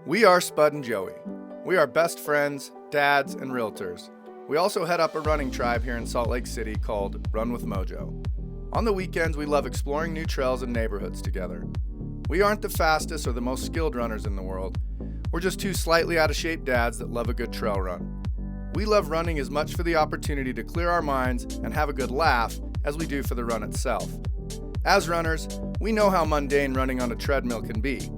We are Spud and Joey. We are best friends, dads, and realtors. We also head up a running tribe here in Salt Lake City called Run with Mojo. On the weekends, we love exploring new trails and neighborhoods together. We aren't the fastest or the most skilled runners in the world. We're just two slightly out of shape dads that love a good trail run. We love running as much for the opportunity to clear our minds and have a good laugh as we do for the run itself. As runners, we know how mundane running on a treadmill can be.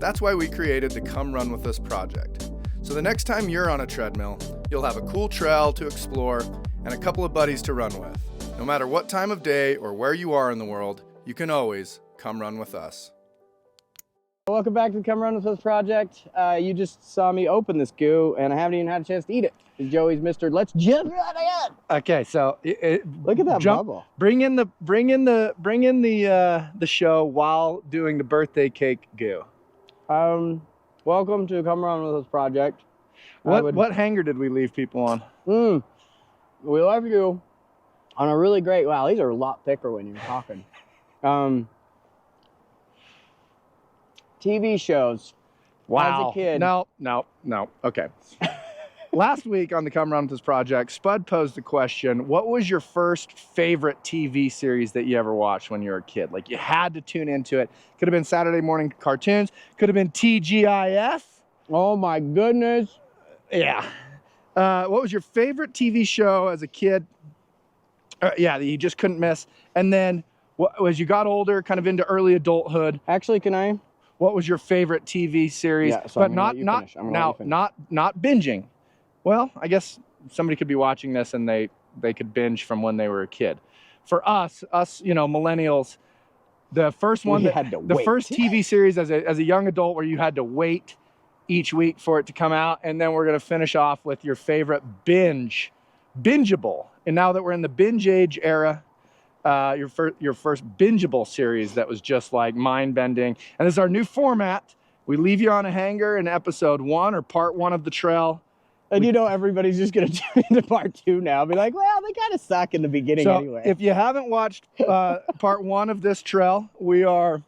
That's why we created the Come Run With Us project. So the next time you're on a treadmill, you'll have a cool trail to explore and a couple of buddies to run with. No matter what time of day or where you are in the world, you can always come run with us. Welcome back to the Come Run With Us project. You just saw me open this goo and I haven't even had a chance to eat it. Joey's Mr. Let's jump right ahead. Okay, so look at that bubble. Bring in the show while doing the birthday cake goo. Welcome to Come Run With Us project. What hanger did we leave people on? We left you on a really great. Wow, these are a lot thicker when you're talking. TV shows. Wow. As a kid. No. Okay. Last week on the Come Run With Us project, Spud posed the question, what was your first favorite TV series that you ever watched when you were a kid? Like you had to tune into it. Could have been Saturday morning cartoons. Could have been TGIF. Oh my goodness. Yeah. What was your favorite TV show as a kid? That you just couldn't miss. And then as you got older, kind of into early adulthood. Actually, can I? What was your favorite TV series? Yeah, so but not binging. Well, I guess somebody could be watching this and they could binge from when they were a kid. For us, millennials, the first one, the first TV series as a young adult where you had to wait each week for it to come out, and then we're gonna finish off with your favorite bingeable. And now that we're in the binge age era, your first bingeable series that was just like mind-bending. And this is our new format. We leave you on a hanger in episode 1 or part 1 of the trail. And everybody's just going to tune into part 2 now. Be like, well, they kind of suck in the beginning anyway. If you haven't watched part 1 of this trail, we are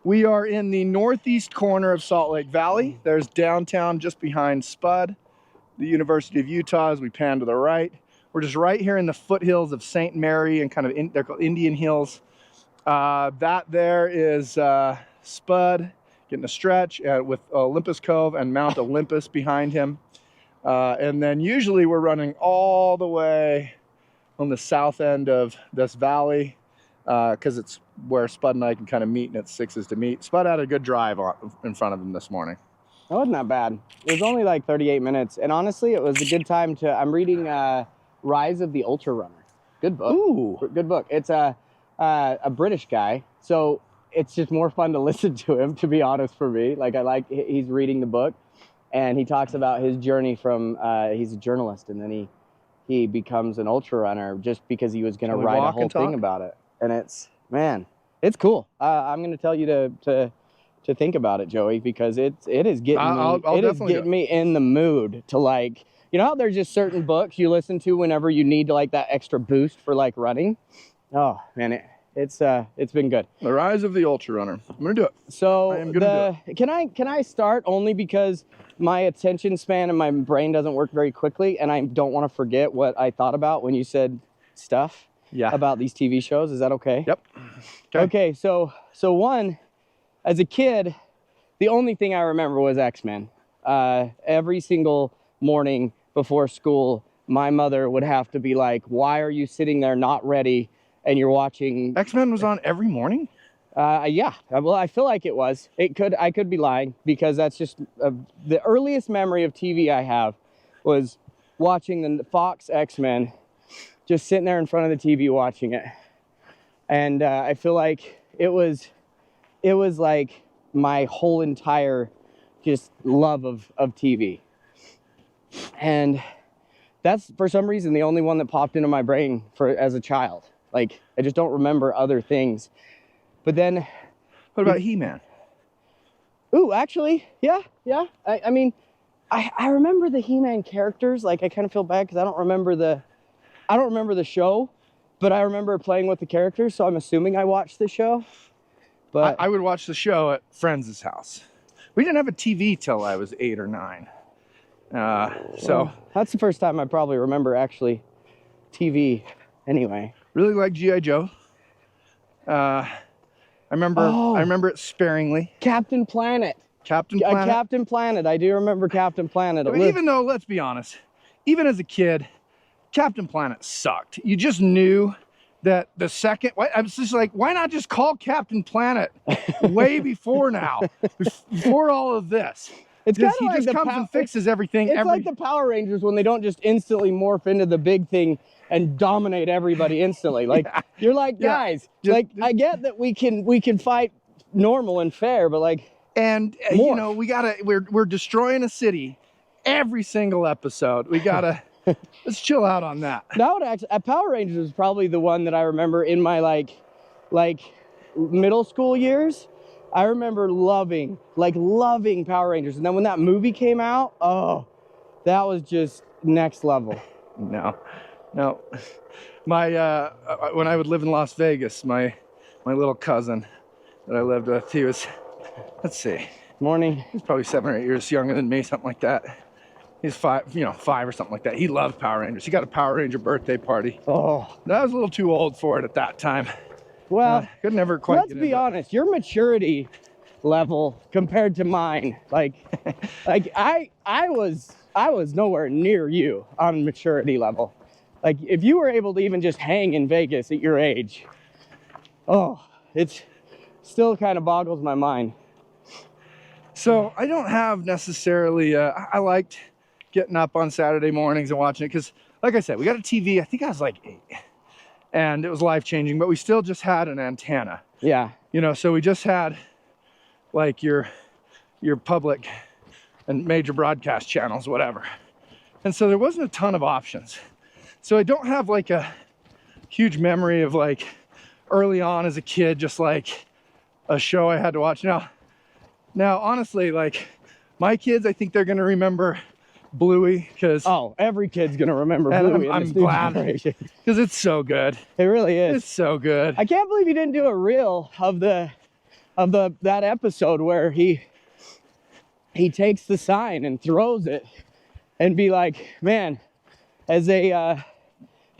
in the northeast corner of Salt Lake Valley. There's downtown just behind Spud, the University of Utah as we pan to the right. We're just right here in the foothills of St. Mary and they're called Indian Hills. That there is Spud getting a stretch with Olympus Cove and Mount Olympus behind him. And then usually we're running all the way on the south end of this valley because it's where Spud and I can kind of meet, and it's sixes to meet. Spud had a good drive in front of him this morning. That wasn't that bad. It was only like 38 minutes. And honestly, it was a good time I'm reading Rise of the Ultra Runner. Good book. Ooh. Good book. It's a British guy. So it's just more fun to listen to him, to be honest, for me. He's reading the book. And he talks about his journey from, he's a journalist, and then he becomes an ultra runner just because he was going to write a whole thing about it. And it's cool. I'm going to tell you to think about it, Joey, because it is getting me in the mood to how there's just certain books you listen to whenever you need that extra boost for running. Oh man, it's been good. The Rise of the Ultra Runner. I'm gonna do it. So I am gonna do it. Can I start only because my attention span and my brain doesn't work very quickly, and I don't want to forget what I thought about when you said stuff about these TV shows. Is that okay? Yep. Okay. So one, as a kid, the only thing I remember was X-Men. Every single morning before school, my mother would have to be like, "Why are you sitting there not ready?" And you're watching. X-Men was on every morning? Yeah. Well, I feel like it was. I could be lying because that's just the earliest memory of TV I have was watching the Fox X-Men, just sitting there in front of the TV watching it. And I feel like it was like my whole entire just love of TV. And that's, for some reason, the only one that popped into my brain as a child. I just don't remember other things. But then... What about He-Man? Ooh, actually, yeah. I mean, I remember the He-Man characters. I kind of feel bad because I don't remember the show, but I remember playing with the characters, so I'm assuming I watched the show. But I would watch the show at friends' house. We didn't have a TV till I was 8 or 9. So that's the first time I probably remember actually TV anyway. Really like G.I. Joe. I remember it sparingly. Captain Planet. Captain Planet. Captain Planet. I do remember Captain Planet. I mean, even though, let's be honest, even as a kid, Captain Planet sucked. You just knew that the second, I was just like, why not just call Captain Planet way before now, before all of this? It's kind of he like just comes and fixes everything. It's like the Power Rangers when they don't just instantly morph into the big thing and dominate everybody instantly. Like you're like, guys, like I get that we can fight normal and fair, but like, and you know, we're destroying a city every single episode. We gotta let's chill out on that. That would actually, Power Rangers was probably the one that I remember in my like middle school years. I remember loving Power Rangers. And then when that movie came out, oh, that was just next level. No. My, when I would live in Las Vegas, my little cousin that I lived with, he was, let's see. Morning. He's probably 7 or 8 years younger than me, something like that. He's 5 or something like that. He loved Power Rangers. He got a Power Ranger birthday party. Oh. I was a little too old for it at that time. Well, could never quite. Let's be honest. Your maturity level compared to mine, like I was nowhere near you on maturity level. Like if you were able to even just hang in Vegas at your age, oh, it's still kind of boggles my mind. So I don't have necessarily. I liked getting up on Saturday mornings and watching it because, like I said, we got a TV. I think I was like 8. And it was life-changing, but we still just had an antenna. Yeah. You know, so we just had like your public and major broadcast channels, whatever. And so there wasn't a ton of options. So I don't have like a huge memory of like early on as a kid, just like a show I had to watch. Now honestly, like my kids, I think they're gonna remember Bluey, because every kid's gonna remember Bluey. I'm glad because it's so good. It really is. It's so good. I can't believe you didn't do a reel of that episode where he takes the sign and throws it and be like, man, as a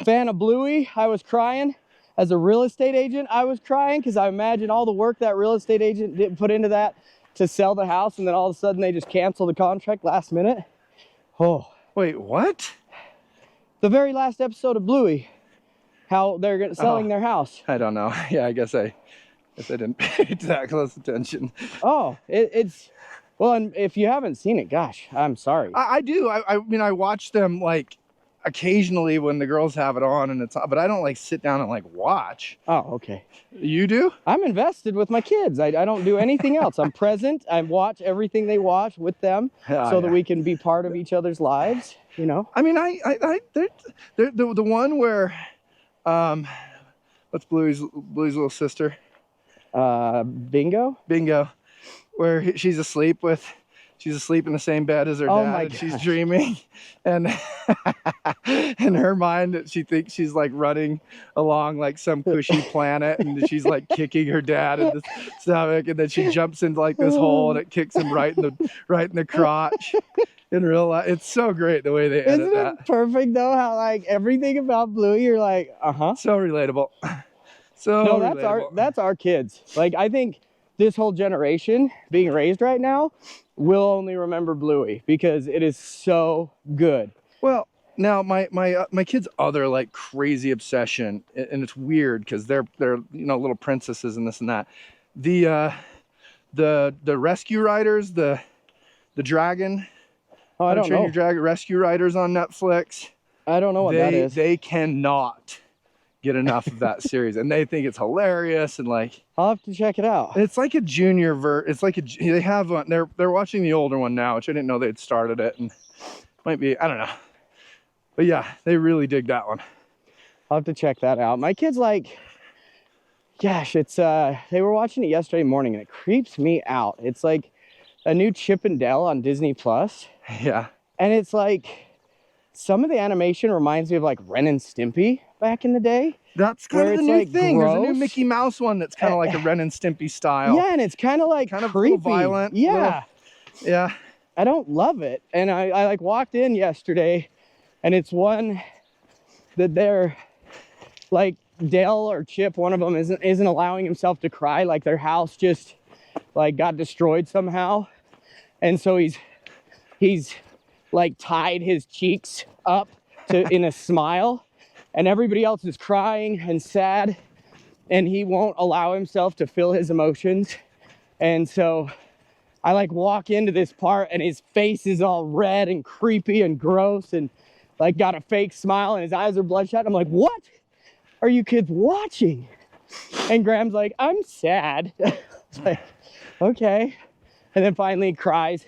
fan of Bluey, I was crying. As a real estate agent, I was crying because I imagine all the work that real estate agent didn't put into that to sell the house, and then all of a sudden they just cancel the contract last minute. Oh, wait, what? The very last episode of Bluey, how they're selling their house. I don't know. Yeah, I guess I didn't pay that close attention. Oh, it's well, and if you haven't seen it, gosh, I'm sorry. I do. I mean, I watch them like occasionally when the girls have it on, and it's on, but I don't like sit down and like watch. Oh, okay. You do? I'm invested with my kids. I don't do anything else. I'm present. I watch everything they watch with them, so that we can be part of each other's lives. You know. I mean, they're the one where, what's Bluey's little sister? Bingo, where she's asleep in the same bed as her dad, and she's dreaming, and in her mind she thinks she's like running along like some cushy planet, and she's like kicking her dad in the stomach, and then she jumps into like this hole and it kicks him right in the crotch. In real life, it's so great the way they edit Isn't it perfect though? How like everything about Bluey, you're like, so relatable. So no, that's our kids. Like I think this whole generation being raised right now will only remember Bluey because it is so good. Well, now my kids' other like crazy obsession, and it's weird because they're little princesses and this and that. The Rescue Riders, the dragon. Oh, I don't know. Your Dragon Rescue Riders on Netflix. I don't know what that is. They cannot get enough of that series, and they think it's hilarious, and like I'll have to check it out. It's like a junior they have one. They're watching the older one now, which I didn't know they'd started it, and might be, I don't know, but yeah, they really dig that one. I'll have to check that out. My kids like, gosh, it's they were watching it yesterday morning, and it creeps me out. It's like a new Chip and Dale on Disney Plus. Yeah, and it's like some of the animation reminds me of like Ren and Stimpy back in the day. That's kind of the new like thing. Gross. There's a new Mickey Mouse one that's kind of like a Ren and Stimpy style. Yeah, and it's kind of like kind of creepy. violent. Yeah. Yeah. I don't love it. And I like walked in yesterday, and it's one that they're like, Dale or Chip, one of them isn't allowing himself to cry. Like their house just like got destroyed somehow. And so he's like tied his cheeks up to in a smile, and everybody else is crying and sad, and he won't allow himself to feel his emotions. And so I like walk into this part, and his face is all red and creepy and gross, and like got a fake smile, and his eyes are bloodshot. I'm like, what are you kids watching? And Graham's like, I'm sad. It's like, okay. And then finally he cries,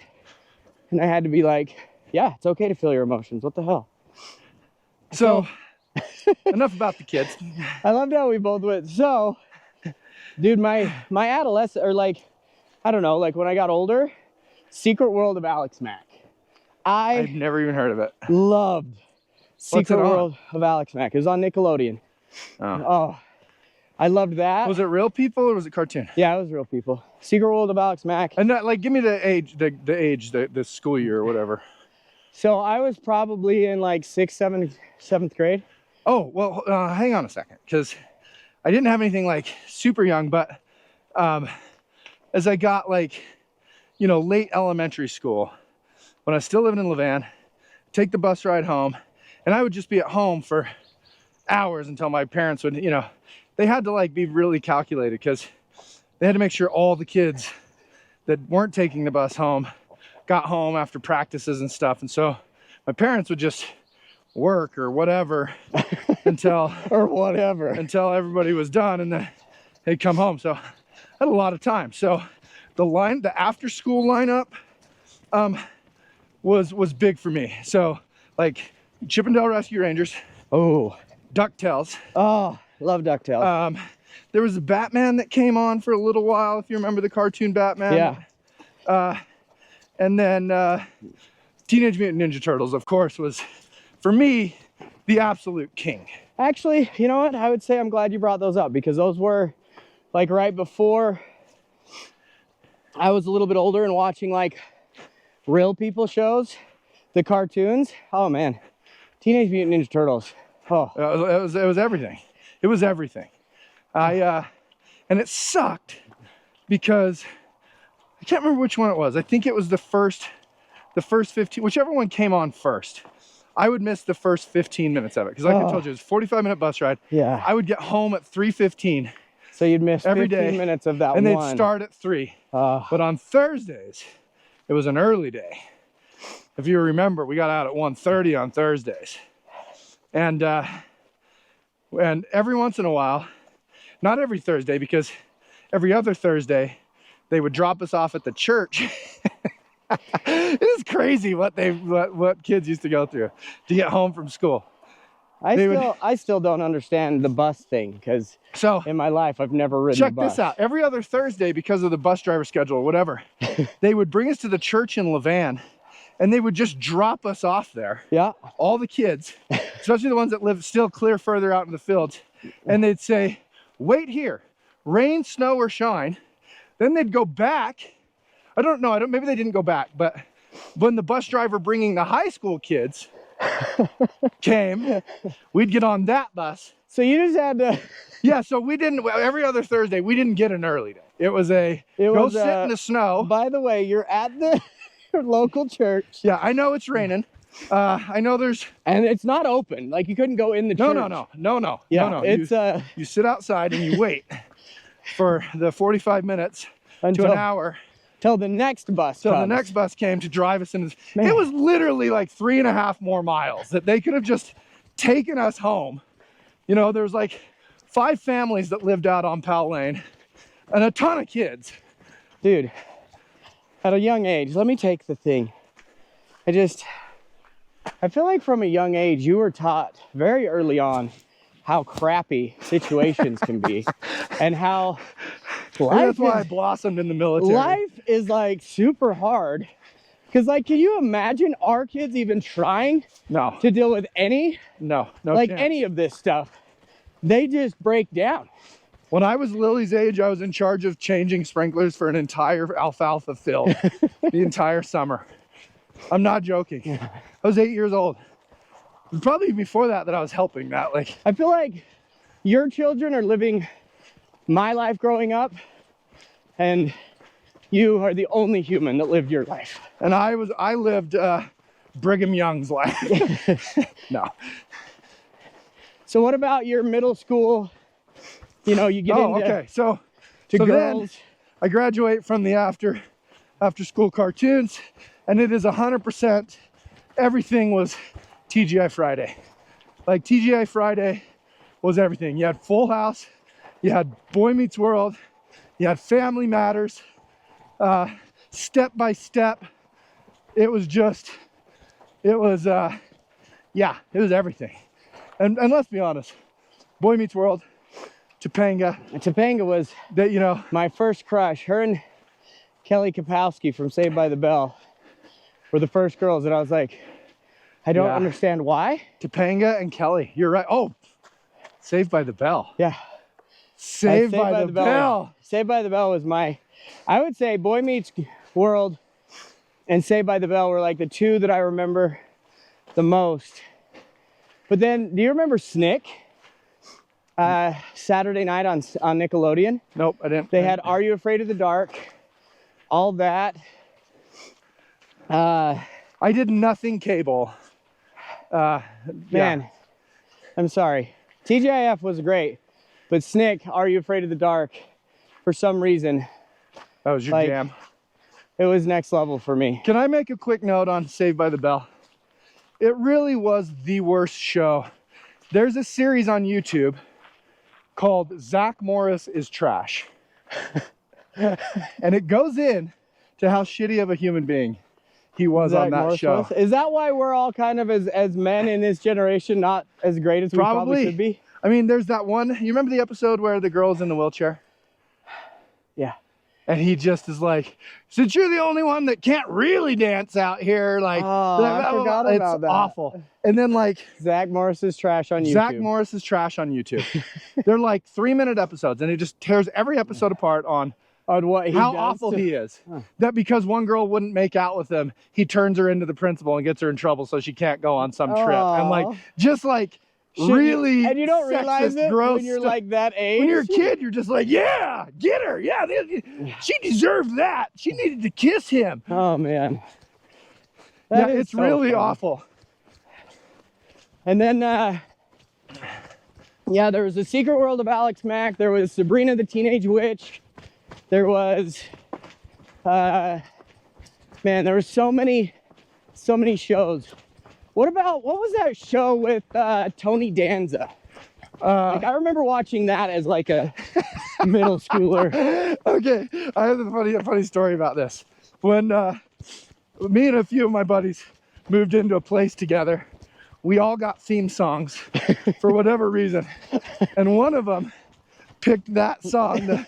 and I had to be like, yeah, it's okay to feel your emotions. What the hell? So enough about the kids. I loved how we both went. So, dude, my adolescent, or like, I don't know, like when I got older, Secret World of Alex Mack. I've never even heard of it. Loved Secret World of Alex Mack. It was on Nickelodeon. Oh, I loved that. Was it real people or was it cartoon? Yeah, it was real people. Secret World of Alex Mack. And like, give me the age, the school year or whatever. So I was probably in like 6th, 7th grade. Oh, well, hang on a second, because I didn't have anything like super young, but as I got like, you know, late elementary school, when I was still living in Levan, take the bus ride home, and I would just be at home for hours until my parents would, you know, they had to like be really calculated, because they had to make sure all the kids that weren't taking the bus home got home after practices and stuff. And so my parents would just work or whatever until everybody was done, and then they'd come home. So I had a lot of time. So the after school lineup was big for me. So like Chippendale Rescue Rangers. Oh, DuckTales. Oh, love DuckTales. There was a Batman that came on for a little while, if you remember the cartoon Batman. Yeah. And then Teenage Mutant Ninja Turtles, of course, was, for me, the absolute king. Actually, you know what? I would say I'm glad you brought those up, because those were like right before I was a little bit older and watching like real people shows, the cartoons. Oh man, Teenage Mutant Ninja Turtles. Oh, it was everything. It was everything. And it sucked because I can't remember which one it was. I think it was the first 15, whichever one came on first. I would miss the first 15 minutes of it, because like I told you, it was a 45-minute bus ride. Yeah. I would get home at 3:15. So you'd miss every 15 day, minutes of that and one. they'd start at 3. But on Thursdays, it was an early day. If you remember, we got out at 1:30 on Thursdays. And every once in a while, not every Thursday, because every other Thursday, they would drop us off at the church. It is crazy what kids used to go through to get home from school. I still don't understand the bus thing, because in my life I've never ridden a bus. Check this out. Every other Thursday, because of the bus driver schedule or whatever, they would bring us to the church in Levan, and they would just drop us off there. Yeah. All the kids, especially the ones that live still clear further out in the fields, and they'd say, wait here, rain, snow, or shine. Then they'd go back. I don't know, maybe they didn't go back, but when the bus driver bringing the high school kids came, we'd get on that bus. So you just had to... Yeah, so we didn't, every other Thursday, we didn't get an early day. It was sit in the snow. By the way, you're at the local church. Yeah, I know it's raining. I know there's... And it's not open. Like, you couldn't go in the church. No. Yeah, no. It's you sit outside and you wait for the 45 minutes to an hour. Till the next bus Till the next bus came to drive us into this. Man. It was literally like 3.5 more miles that they could have just taken us home. You know, there's like 5 families that lived out on Powell Lane and a ton of kids. Dude, at a young age, let me take the thing. I feel like from a young age, you were taught very early on how crappy situations can be, and how that's why I blossomed in the military. Life is like super hard. Because like, can you imagine our kids even trying to deal with any chance. any of this stuff? They just break down. When I was Lily's age, I was in charge of changing sprinklers for an entire alfalfa field the entire summer. I'm not joking. I was 8 years old. Probably before that I was helping that. Like, I feel like your children are living my life growing up, and you are the only human that lived your life. And I lived Brigham Young's life. No. So what about your middle school? You know, you get into okay. So girls. Then I graduate from the after school cartoons, and it is 100%. Everything was TGI Friday. Like, TGI Friday was everything. You had Full House, you had Boy Meets World, you had Family Matters, Step by Step. It was everything. And let's be honest, Boy Meets World, Topanga. Topanga was that, you know, my first crush. Her and Kelly Kapowski from Saved by the Bell were the first girls that I was like, I don't understand why. Topanga and Kelly, you're right. Oh, Saved by the Bell. Yeah. Saved by the Bell. Saved by the Bell was I would say Boy Meets World and Saved by the Bell were like the two that I remember the most. But then, do you remember Snick? Saturday night on Nickelodeon. Nope, I didn't. They had Are You Afraid of the Dark? All that. I did nothing cable. Man, I'm sorry. TGIF was great, but Snick, Are You Afraid of the Dark? For some reason, that was your jam. It was next level for me. Can I make a quick note on Saved by the Bell? It really was the worst show. There's a series on YouTube called Zach Morris is Trash. And it goes in to how shitty of a human being he was on that show. Is that why we're all kind of, as men in this generation, not as great as we probably could be? I mean, there's that one, you remember the episode where the girl's in the wheelchair? Yeah. And he just is like, since you're the only one that can't really dance out here, like, I forgot about that. It's awful. And then, like, Zach Morris is Trash on YouTube. Zach Morris is Trash on YouTube. They're like 3-minute episodes, and it just tears every episode apart on what how awful he is. That because one girl wouldn't make out with him, he turns her into the principal and gets her in trouble so she can't go on some trip. And like, just like, really, and you don't realize it when you're like that age. When you're a kid, you're just like, yeah, get her. Yeah, she deserved that. She needed to kiss him. Oh man, it's so really awful. And then, there was The Secret World of Alex Mack. There was Sabrina the Teenage Witch. There was, there were so many shows. What was that show with Tony Danza? I remember watching that as like a middle schooler. Okay, I have a funny story about this. When me and a few of my buddies moved into a place together, we all got theme songs for whatever reason. And one of them picked that song.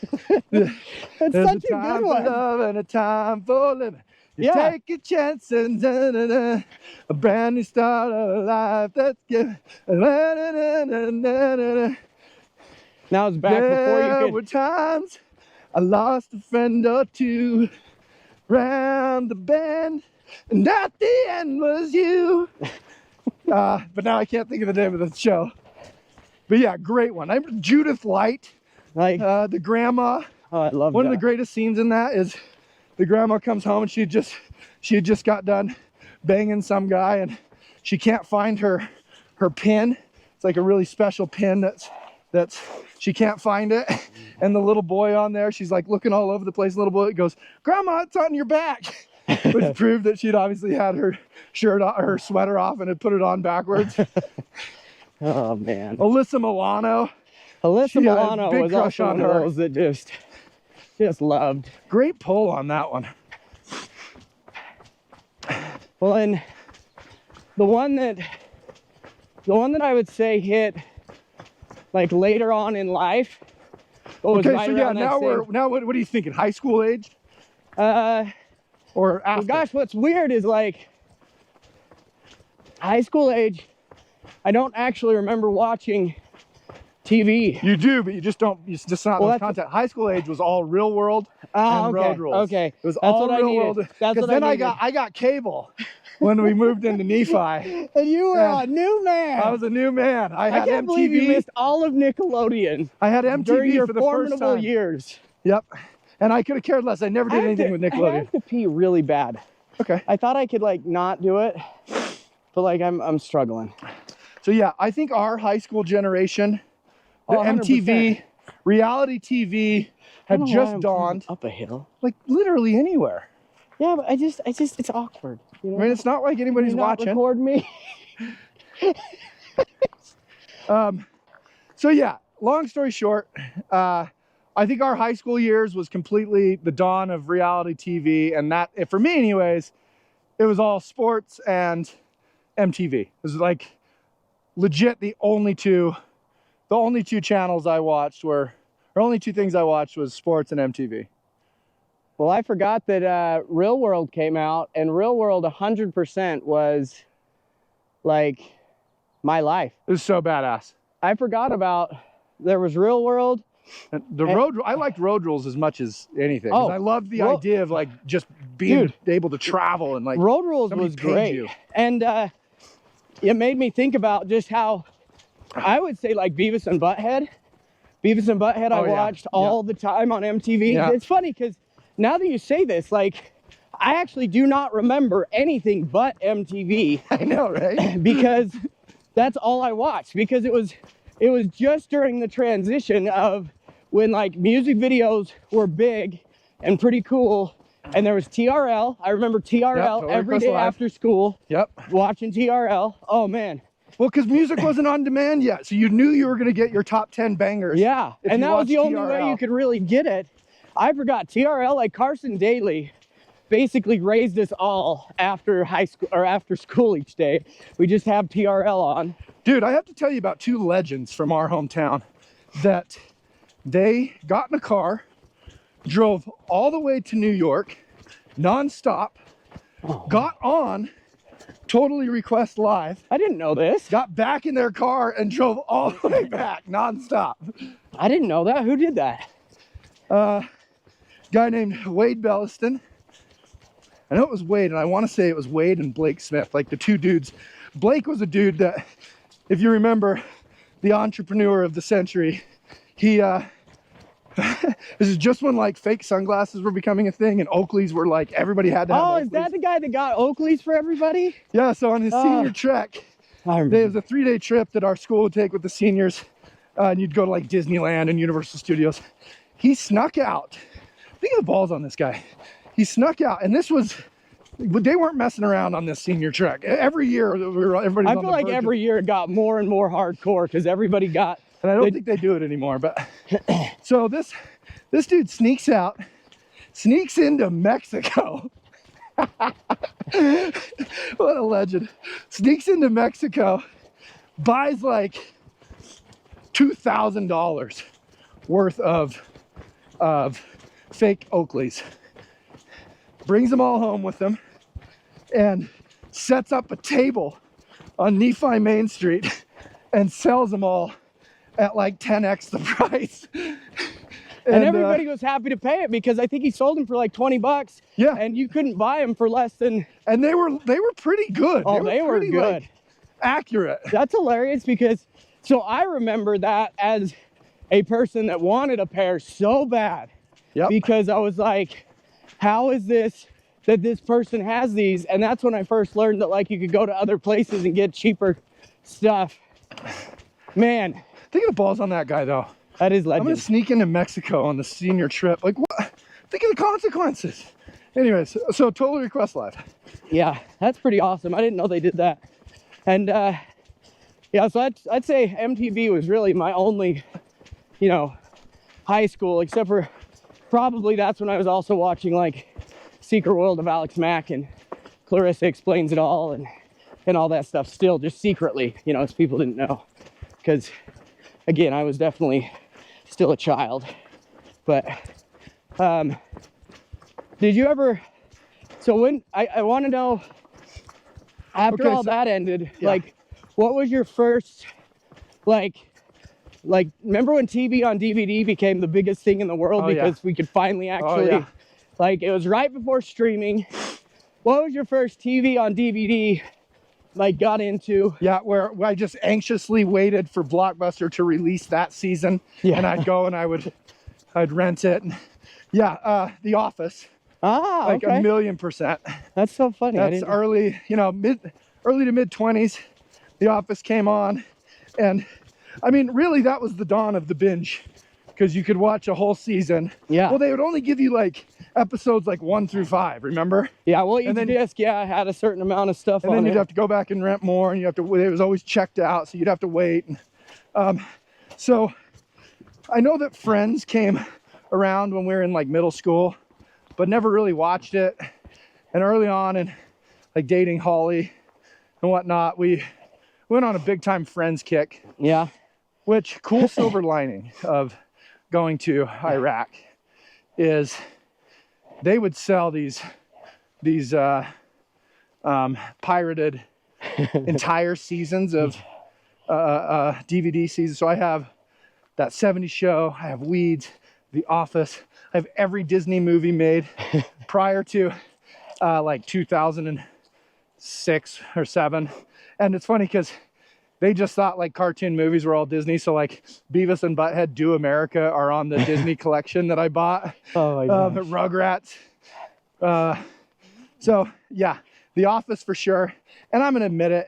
That's such a good one. Love and a time for living. You take a chance and a brand new start of a life that's given. Now it's back before you There were times I lost a friend or two round the bend, and at the end was you. But now I can't think of the name of the show. But yeah, great one. I'm Judith Light, like the grandma. Oh, I love one of the greatest scenes in that is the grandma comes home and she had just got done banging some guy, and she can't find her pin. It's like a really special pin that's she can't find it. And the little boy on there, she's like looking all over the place. The little boy goes, "Grandma, it's on your back," which proved that she'd obviously had her her sweater off and had put it on backwards. Oh man. Alyssa Milano was also one of those that just loved. Great pull on that one. Well, and the one that I would say hit like later on in life. Okay, so yeah, now what are you thinking? High school age? Or after? Well, gosh, what's weird is like high school age. I don't actually remember watching TV. You do, but you just don't. It's just not those content. High school age was all Real World and Road Rules. Okay, it was that's all what Real World. That's what then I needed. I got cable when we moved into Nephi. And you were a new man. I was a new man. I had can't MTV. believe you missed all of Nickelodeon. I had MTV during your for the first formidable time. years. Yep. And I could have cared less. I never did anything with Nickelodeon. I have to pee really bad. Okay. I thought I could like not do it, but like I'm struggling. So yeah, I think our high school generation, the 100%. MTV, reality TV had just dawned. Up a hill. Like literally anywhere. Yeah, but I just it's awkward. You know? I mean, it's not like anybody's watching. Record me. So yeah, long story short, I think our high school years was completely the dawn of reality TV, and that, for me anyways, it was all sports and MTV. It was like legit the only two channels I watched were, or only two things I watched was sports and MTV. Well, I forgot that Real World came out, and Real World 100% was like my life. It was so badass. I forgot about, there was Real World. I liked Road Rules as much as anything. Oh, I loved the idea of like just being able to travel and like Road Rules was great. And it made me think about just how I would say like Beavis and Butthead. I watched all the time on MTV. Yeah. It's funny because now that you say this, like I actually do not remember anything but MTV. I know, right? Because that's all I watched, because it was just during the transition of when like music videos were big and pretty cool, and there was TRL. I remember TRL every day after school. Yep. Watching TRL. Oh man. Well, because music wasn't on demand yet, so you knew you were going to get your top 10 bangers. Yeah, and that was the only TRL. way you could really get it. I forgot TRL, like Carson Daly basically raised us all after high school or after school each day. We just have TRL on. Dude, I have to tell you about two legends from our hometown that they got in a car, drove all the way to New York, nonstop, got on Totally Request Live. I didn't know this. Got back in their car and drove all the way back, nonstop. I didn't know that. Who did that? Guy named Wade Belliston. I know it was Wade, and I want to say it was Wade and Blake Smith, like the two dudes. Blake was a dude that, if you remember, the entrepreneur of the century, he, this is just when like fake sunglasses were becoming a thing and Oakleys were like, everybody had to have Oakleys. Is that the guy that got Oakleys for everybody? Yeah, so on his senior trek, there was a 3-day trip that our school would take with the seniors, and you'd go to like Disneyland and Universal Studios. He snuck out. Think of the balls on this guy. He snuck out, and this was, they weren't messing around on this senior trek. Every year, everybody. I feel like every year it got more and more hardcore because everybody got. And I don't think they do it anymore. But so this dude sneaks into Mexico. What a legend! Sneaks into Mexico, buys like $2,000 worth of fake Oakleys. Brings them all home with him and sets up a table on Nephi Main Street and sells them all at like 10x the price. And everybody was happy to pay it because I think he sold them for like 20 bucks. Yeah. And you couldn't buy them for less than. And they were pretty good. Oh, they were good. Like, accurate. That's hilarious because, so I remember that as a person that wanted a pair so bad. Yep. Because I was like, how is this that this person has these? And that's when I first learned that like you could go to other places and get cheaper stuff. Man. Think of the balls on that guy though. That is legend. I'm gonna sneak into Mexico on the senior trip. Like what? Think of the consequences. Anyways, so Totally Request Live. Yeah, that's pretty awesome. I didn't know they did that. And yeah, so I'd say MTV was really my only, high school, except for probably that's when I was also watching like Secret World of Alex Mack and Clarissa Explains It All and all that stuff still just secretly, as people didn't know. Because again, I was definitely still a child. But did you ever, so when, I want to know, after that ended, like, what was your first, like, like, remember when TV on DVD became the biggest thing in the world because we could finally actually, like, it was right before streaming. What was your first TV on DVD, like, got into? Yeah, where I just anxiously waited for Blockbuster to release that season. Yeah. And I'd go and I'd rent it. Yeah, The Office. Ah, like okay. 1,000,000%. That's so funny. That's early, you know, early to mid 20s. The Office came on, and I mean, really, that was the dawn of the binge, because you could watch a whole season. Yeah. Well, they would only give you like episodes like 1 through 5. Remember? Yeah. Well, each disc, had a certain amount of stuff on it. And then you'd have to go back and rent more, and you have to. It was always checked out, so you'd have to wait. So I know that Friends came around when we were in like middle school, but never really watched it. And early on in like dating Holly and whatnot, we went on a big time Friends kick. Yeah. Which, cool silver lining of going to Iraq is they would sell these pirated entire seasons of DVD seasons. So I have that 70s show, I have Weeds, The Office, I have every Disney movie made prior to like 2006 or 7. And it's funny because they just thought like cartoon movies were all Disney. So like Beavis and Butthead Do America are on the Disney collection that I bought. Oh my gosh. Rugrats. So yeah, The Office for sure. And I'm gonna admit it,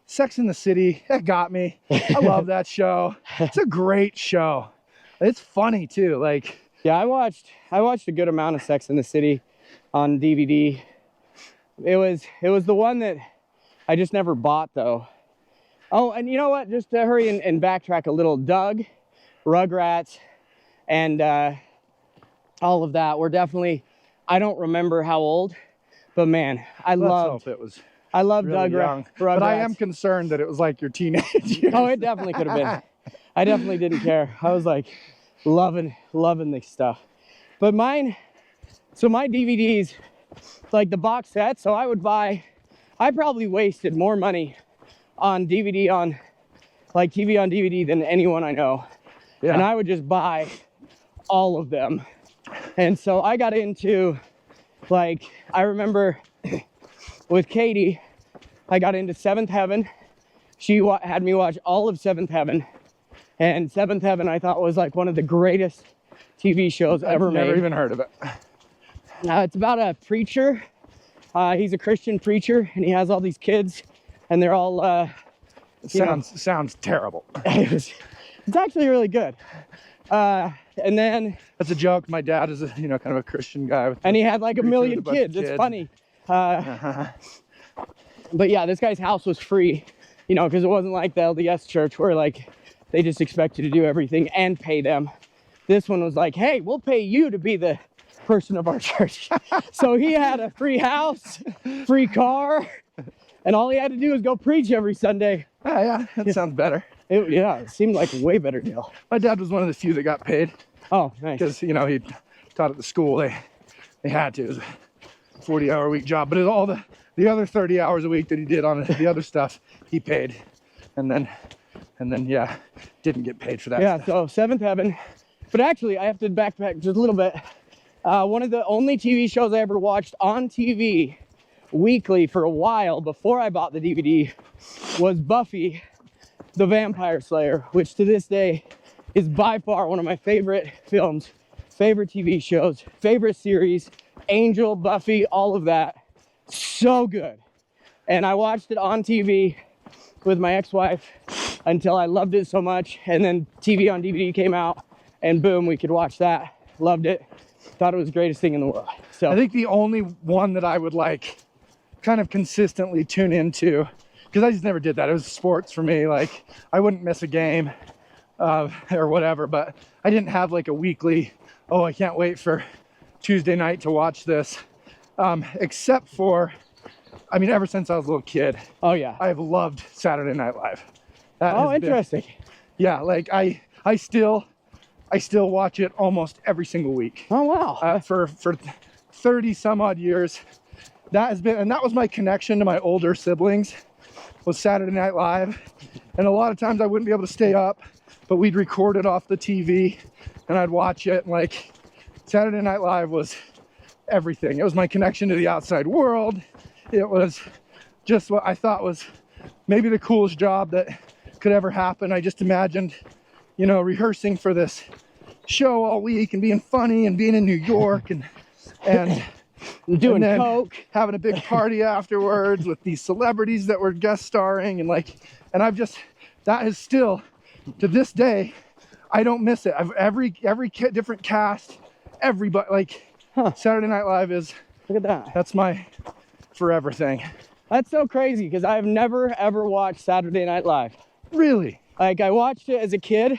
Sex and the City, that got me. I love that show. It's a great show. It's funny too. Like, yeah, I watched a good amount of Sex and the City on DVD. It was the one that I just never bought though. Oh, and you know what? Just to hurry and backtrack a little, Doug, Rugrats, and all of that were definitely, I don't remember how old, but man, I loved really Doug young. Rugrats. But I am concerned that it was like your teenage years. Oh, it definitely could have been. I definitely didn't care. I was like loving this stuff. But my DVDs, like the box set, so I probably wasted more money on DVD on like TV on DVD than anyone I know. Yeah. And I would just buy all of them. And so I got into, like, I remember with Katie, I got into Seventh Heaven. She had me watch all of Seventh Heaven. And Seventh Heaven I thought was like one of the greatest TV shows ever made. I've never even heard of it. It's about a preacher. He's a Christian preacher, and he has all these kids, and they're all. Sounds terrible. It's actually really good. And then that's a joke. My dad is kind of a Christian guy. And he had like a million kids. It's funny. But yeah, this guy's house was free, because it wasn't like the LDS church where like they just expect you to do everything and pay them. This one was like, hey, we'll pay you to be the person of our church. So he had a free house, free car, and all he had to do was go preach every Sunday. Yeah, that sounds better. It seemed like a way better deal. My dad was one of the few that got paid. Oh, nice. Because, he taught at the school. They had to. It was a 40-hour week job. But it was all the other 30 hours a week that he did on the other stuff, he paid. And then, yeah, didn't get paid for that stuff. So Seventh Heaven. But actually, I have to backtrack just a little bit. One of the only TV shows I ever watched on TV weekly for a while before I bought the DVD was Buffy the Vampire Slayer, which to this day is by far one of my favorite films, favorite TV shows, favorite series. Angel, Buffy, all of that. So good. And I watched it on TV with my ex-wife until I loved it so much. And then TV on DVD came out, and boom, we could watch that. Loved it. Thought it was the greatest thing in the world. So I think the only one that I would like kind of consistently tune into, because I just never did that. It was sports for me. Like, I wouldn't miss a game or whatever, but I didn't have like a weekly, oh, I can't wait for Tuesday night to watch this. Except for, ever since I was a little kid. Oh yeah. I've loved Saturday Night Live. Oh, interesting. Yeah, like I still watch it almost every single week. Oh wow. For 30 some odd years. That was my connection to my older siblings, was Saturday Night Live. And a lot of times I wouldn't be able to stay up but we'd record it off the TV and I'd watch it. And like Saturday Night Live was everything. It was my connection to the outside world. It was just what I thought was maybe the coolest job that could ever happen. I just imagined, you know, rehearsing for this show all week and being funny and being in New York and doing then coke, having a big party afterwards with these celebrities that were guest starring and I've just, that is still to this day, I don't miss it. Every different cast, everybody, like Saturday Night Live is, look at that. that's my forever thing. That's so crazy because I've never ever watched Saturday Night Live. Really? Like I watched it as a kid.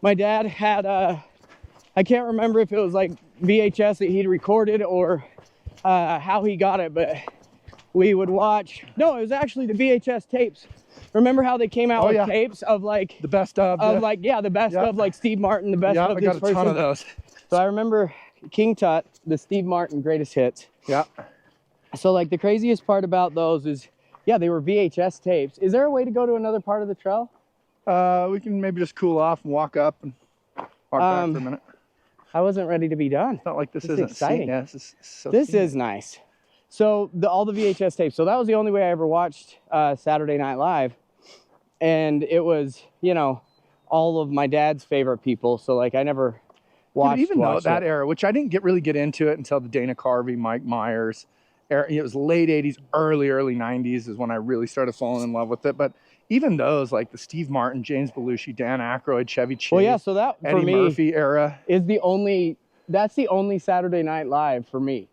My dad had I can't remember if it was like VHS that he'd recorded or how he got it, but we would watch. No, it was actually the VHS tapes. Remember how they came out with tapes of like the best of like the best of like Steve Martin, the best of I this got a ton person. of those. So I remember King Tut, the Steve Martin greatest hits. Yeah. So like the craziest part about those is, they were VHS tapes. Is there a way to go to another part of the trail? We can maybe just cool off and walk up and walk back for a minute. I wasn't ready to be done. It's not like this is isn't exciting. Yeah, this is so This scenic. is nice. So all the VHS tapes. So that was the only way I ever watched Saturday Night Live. And it was, you know, all of my dad's favorite people. So like I never watched even though that it. era, which I didn't really get into it until the Dana Carvey, Mike Myers era. It was late 80s, early 90s is when I really started falling in love with it. But even those, like the Steve Martin, James Belushi, Dan Aykroyd, Chevy Chase, Well, yeah, so that for Eddie me Murphy era is that's the only Saturday Night Live for me.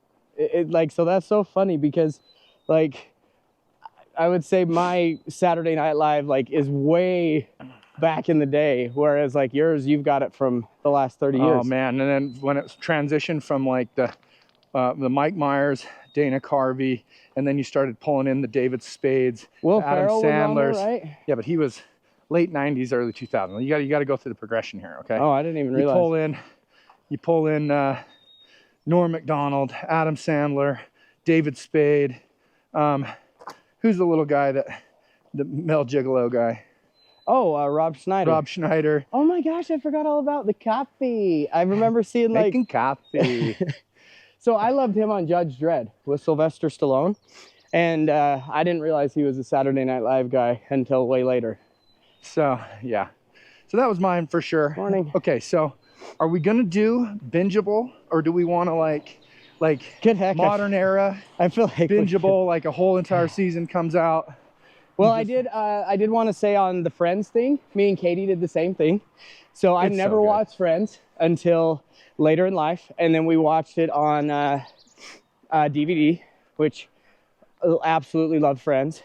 So that's so funny because like I would say my Saturday Night Live like is way back in the day, whereas like yours, you've got it from the last 30 years. Oh man! And then when it transitioned from like the Mike Myers, Dana Carvey, and then you started pulling in the David Spades, Will Adam Ferrell was on there, Sandler's. right? Yeah, but he was late 90s, early 2000s. You got to go through the progression here, okay? Oh, I didn't even realize. You pull in Norm Macdonald, Adam Sandler, David Spade. Who's the little guy the Mel Gigolo guy? Oh, Rob Schneider. Rob Schneider. Oh my gosh, I forgot all about the copy. I remember seeing like Making coffee. So I loved him on Judge Dredd with Sylvester Stallone. And I didn't realize he was a Saturday Night Live guy until way later. So, yeah. So that was mine for sure. Morning. Okay, so are we going to do bingeable or do we want to like Good heck, modern era I feel like bingeable, like a whole entire season comes out? Well, I did want to say on the Friends thing, me and Katie did the same thing. So I It's never so good. watched Friends until later in life. And then we watched it on DVD, which I absolutely love Friends.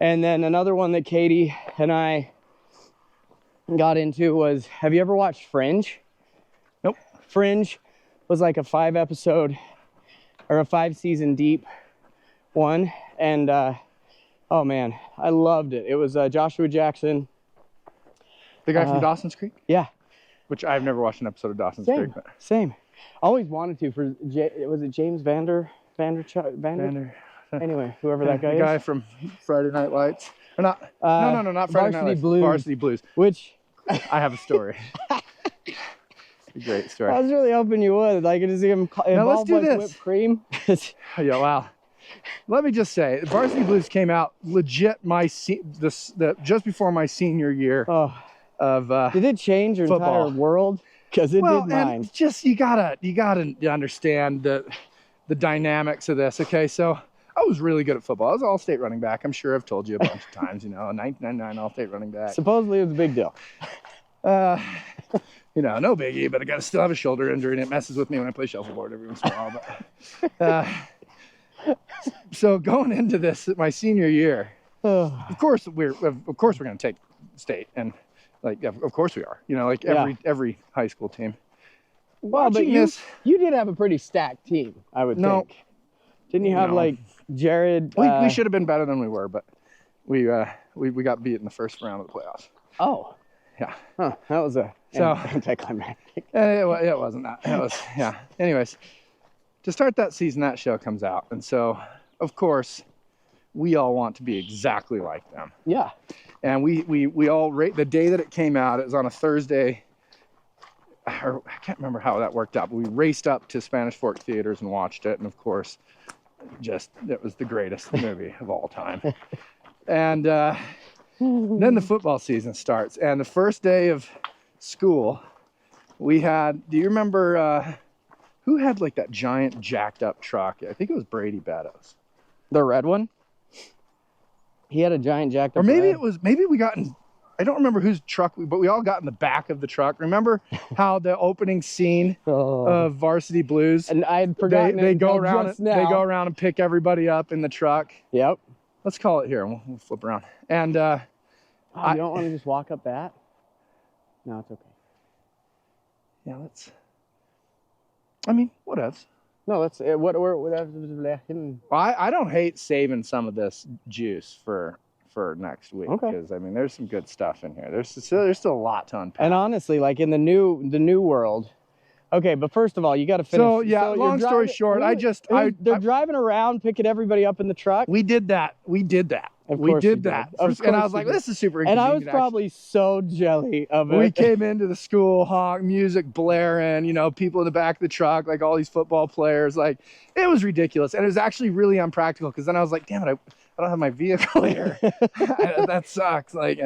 And then another one that Katie and I got into was, have you ever watched Fringe? Nope. Fringe was like a 5-episode or a 5-season deep one. And oh man, I loved it. It was Joshua Jackson. The guy from Dawson's Creek? Yeah. Which I've never watched an episode of Dawson's Creek. But Same. Always wanted to for, was it James Vander? Anyway, whoever that guy the is. guy from Friday Night Lights. Or not, no, not Friday Night Lights. Blues. Varsity Blues. Which I have a story. A great story. I was really hoping you would. Like, to see him involved do like this. whipped cream. Yeah, wow. Let me just say, Varsity Blues came out legit just before my senior year of did it change your football. entire world? Because it did mine. And just you gotta understand the dynamics of this. Okay, so I was really good at football. I was all-state running back. I'm sure I've told you a bunch of times. You know, 1999 all-state running back. Supposedly it was a big deal. You know, no biggie, but I gotta still have a shoulder injury, and it messes with me when I play shuffleboard every once in a while. But so going into this my senior year, of course we're gonna take state, and like of course we are. You know, like every high school team. Well, but you did have a pretty stacked team, I would think. Didn't you have like Jared? We should have been better than we were, but we got beat in the first round of the playoffs. Oh. Yeah. Huh, that was anticlimactic. It wasn't that. It was, yeah. Anyways, to start that season, that show comes out. And so, of course, we all want to be exactly like them. Yeah. And we all the day that it came out, it was on a Thursday. I can't remember how that worked out, but we raced up to Spanish Fork Theaters and watched it. And of course, it was the greatest movie of all time. And then the football season starts. And the first day of school, we had, do you remember who had like that giant jacked up truck? I think it was Brady Beddoes. The red one? He had a giant jacked up. Or maybe red. maybe we got in, I don't remember whose truck, but we all got in the back of the truck. Remember how the opening scene of Varsity Blues? And I had forgotten they go until around. just now. They go around and pick everybody up in the truck. Yep. Let's call it here. We'll flip around. And you don't want to just walk up that? No, it's okay. Yeah, I mean, what else? No, that's what. I don't hate saving some of this juice for next week, because I mean, there's some good stuff in here. There's still a lot to unpack. And honestly, like in the new world. Okay, but first of all, you got to finish. So yeah, long story short, they're driving around picking everybody up in the truck. We did that. Of course we did that. And I was like, this is super inconvenient. And I was actually. probably so jelly of it. We came into the school, honk, music blaring, people in the back of the truck, like all these football players. Like, it was ridiculous. And it was actually really unpractical, because then I was like, damn it, I don't have my vehicle here. That sucks. Like,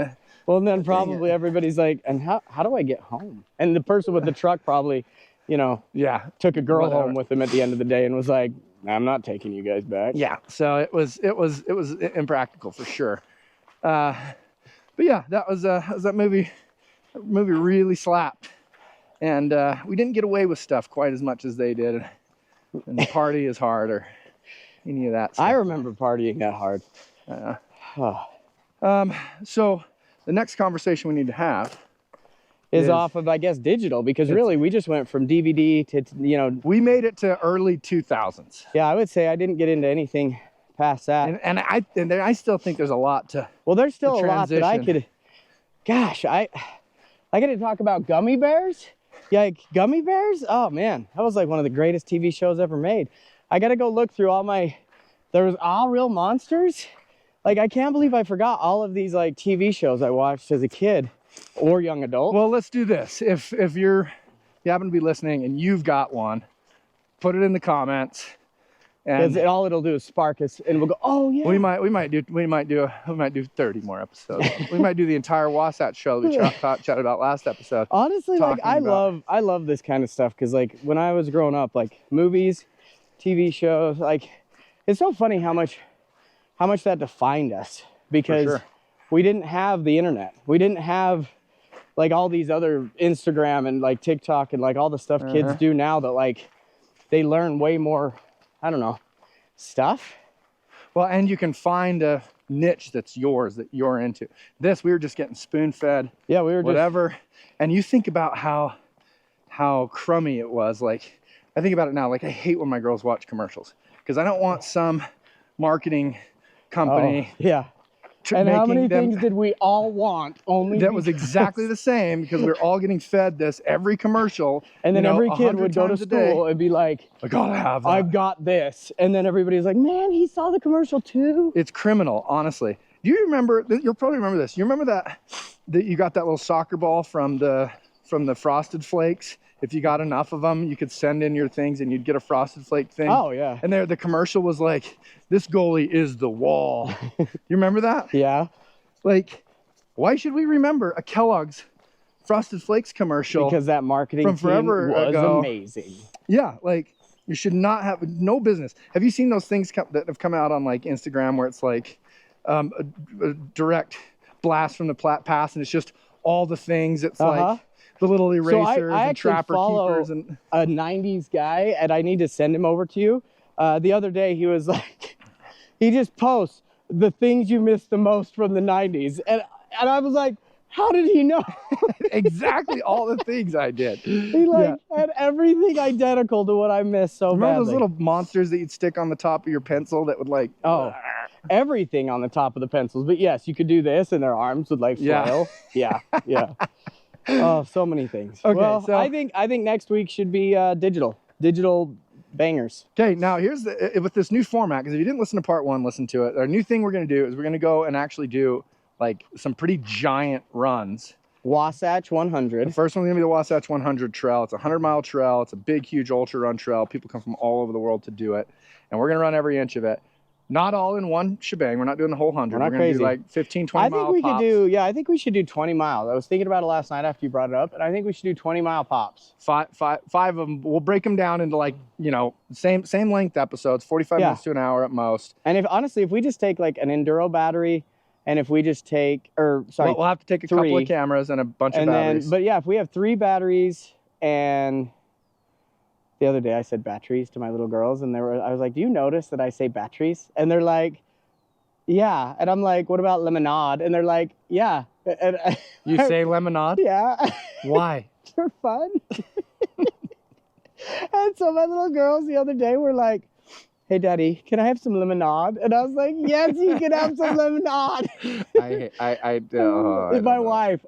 well, and then probably everybody's like, and how do I get home? And the person with the truck probably, took a girl home with him at the end of the day and was like, I'm not taking you guys back. Yeah. So it was impractical for sure. But yeah, that was that movie. That movie really slapped, and we didn't get away with stuff quite as much as they did. And the party is hard, or any of that stuff. I remember partying that hard. So the next conversation we need to have is off of, I guess, digital, because really we just went from DVD to, we made it to early 2000s. Yeah, I would say I didn't get into anything past that. And I still think there's a lot to. Well, there's still a lot that I could. Gosh, I got to talk about gummy bears. Yeah, like gummy bears. Oh man, that was like one of the greatest TV shows ever made. I got to go look through there was All Real Monsters. Like, I can't believe I forgot all of these like TV shows I watched as a kid or young adult. Well, let's do this. If you happen to be listening and you've got one, put it in the comments. Because all it'll do is spark us, and we'll go, oh yeah. We might do 30 more episodes. We might do the entire Wasatch show that we chatted about last episode. Honestly, like I love this kind of stuff, because like when I was growing up, like movies, TV shows, like it's so funny how much that defined us, because we didn't have the internet. We didn't have like all these other Instagram and like TikTok and like all the stuff kids do now, that like they learn way more, I don't know, stuff. Well, and you can find a niche that's yours, that you're into. We were just getting spoon-fed. Yeah, we were whatever. And you think about how crummy it was. Like, I think about it now. Like, I hate when my girls watch commercials, because I don't want some marketing company. Oh, yeah. And how many things did we all want? That was exactly the same, because we're all getting fed this every commercial. And then every kid would go to school and be like, I gotta have that. I've got this. And then everybody's like, man, he saw the commercial too. It's criminal, honestly. Do you remember, you'll probably remember this. You remember that you got that little soccer ball from the Frosted Flakes? If you got enough of them, you could send in your things and you'd get a Frosted Flake thing. Oh, yeah. And the commercial was like, this goalie is the wall. You remember that? Yeah. Like, why should we remember a Kellogg's Frosted Flakes commercial? Because that marketing from forever team was ago. Amazing. Yeah, like, you should not have, no business. Have you seen those things that have come out on like Instagram, where it's like a direct blast from the pass, and it's just all the things. It's like the little erasers and trapper keepers. And a 90s guy, and I need to send him over to you. The other day, he was like, he just posts the things you missed the most from the 90s. And I was like, how did he know? Exactly all the things I did. He had everything identical to what I missed so badly. Remember those little monsters that you'd stick on the top of your pencil that would like... Oh, everything on the top of the pencils. But yes, you could do this and their arms would like flail. Yeah. Oh, so many things. Okay, well, so I think next week should be digital bangers. Okay, now here's with this new format, because if you didn't listen to part one, listen to it. Our new thing we're going to do is we're going to go and actually do like some pretty giant runs. Wasatch The 100. first one's gonna be the Wasatch 100 trail. It's a 100-mile trail. It's a big, huge ultra run trail. People come from all over the world to do it, and we're gonna run every inch of it. Not all in one shebang. We're not doing the whole 100. We're not gonna crazy. do like 15, 20 I think mile we pops. could do, yeah, I think we should do 20 miles. I was thinking about it last night after you brought it up, and I think we should do 20-mile pops. Five of them. We'll break them down into like, you know, same length episodes, 45 Yeah. minutes to an hour at most. And if honestly, if we just take like an enduro battery, and if we just take, or sorry, We'll have to take a couple three. of cameras and a bunch of and batteries. then, but yeah, if we have 3 batteries, and the other day I said batteries to my little girls, and I was like, do you notice that I say batteries? And they're like, yeah. And I'm like, what about lemonade? And they're like, yeah. And You say lemonade? yeah. Why? They're fun. And so my little girls the other day were like, hey daddy, can I have some lemonade? And I was like, yes, you can have some lemonade. I My wife,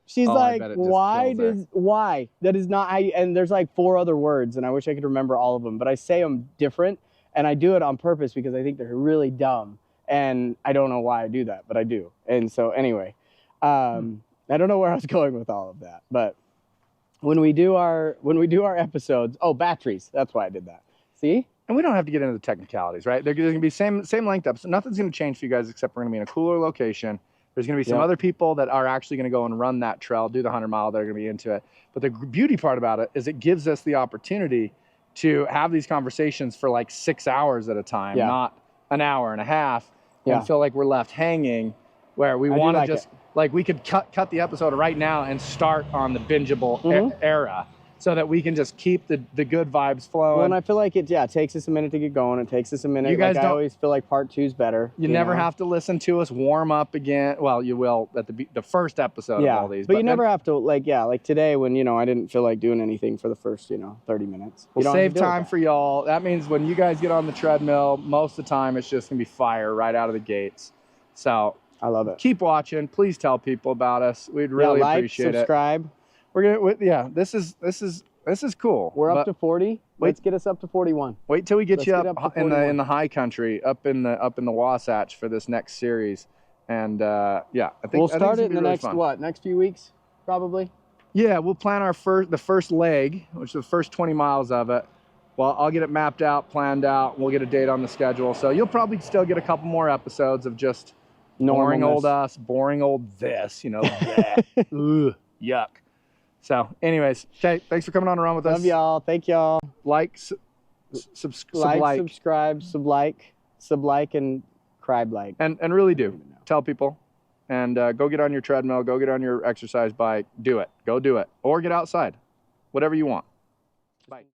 she's Oh, I like, bet it just why? That is not how you, and there's like 4 other words, and I wish I could remember all of them, but I say them different, and I do it on purpose because I think they're really dumb, and I don't know why I do that, but I do. And so anyway, I don't know where I was going with all of that, but when we do our episodes, batteries, that's why I did that. See? And we don't have to get into the technicalities, right? There's going to be same length episodes. Nothing's going to change for you guys except we're going to be in a cooler location. There's going to be some other people that are actually going to go and run that trail, do the 100-mile. They're going to be into it. But the beauty part about it is it gives us the opportunity to have these conversations for like 6 hours at a time, not an hour and a half, and feel like we're left hanging where we want to just, like we could cut the episode right now and start on the bingeable era. So that we can just keep the good vibes flowing. Well, and I feel like it takes us a minute to get going. It takes us a minute. You guys I always feel like part 2's better. You never have to listen to us warm up again. Well, you will at the first episode of all these. But you never have to, like today when, I didn't feel like doing anything for the first, 30 minutes. We'll save time for y'all. That means when you guys get on the treadmill, most of the time it's just going to be fire right out of the gates. So I love it. Keep watching. Please tell people about us. We'd really appreciate it. Subscribe. We're gonna, this is cool. We're up to 40. Let's get us up to 41. Wait till we get you up in the high country, up in the Wasatch for this next series, and I think we'll start it in the next few weeks, probably. Yeah, we'll plan the first leg, which is the first 20 miles of it. Well, I'll get it mapped out, planned out. We'll get a date on the schedule, so you'll probably still get a couple more episodes of just boring old us, boring old this, Ugh, yuck. So, anyways, okay, thanks for coming on around with us. Love y'all. Thank y'all. Like, subscribe, sublike, and cribe like. And really do. Tell people. And go get on your treadmill. Go get on your exercise bike. Do it. Go do it. Or get outside. Whatever you want. Bye.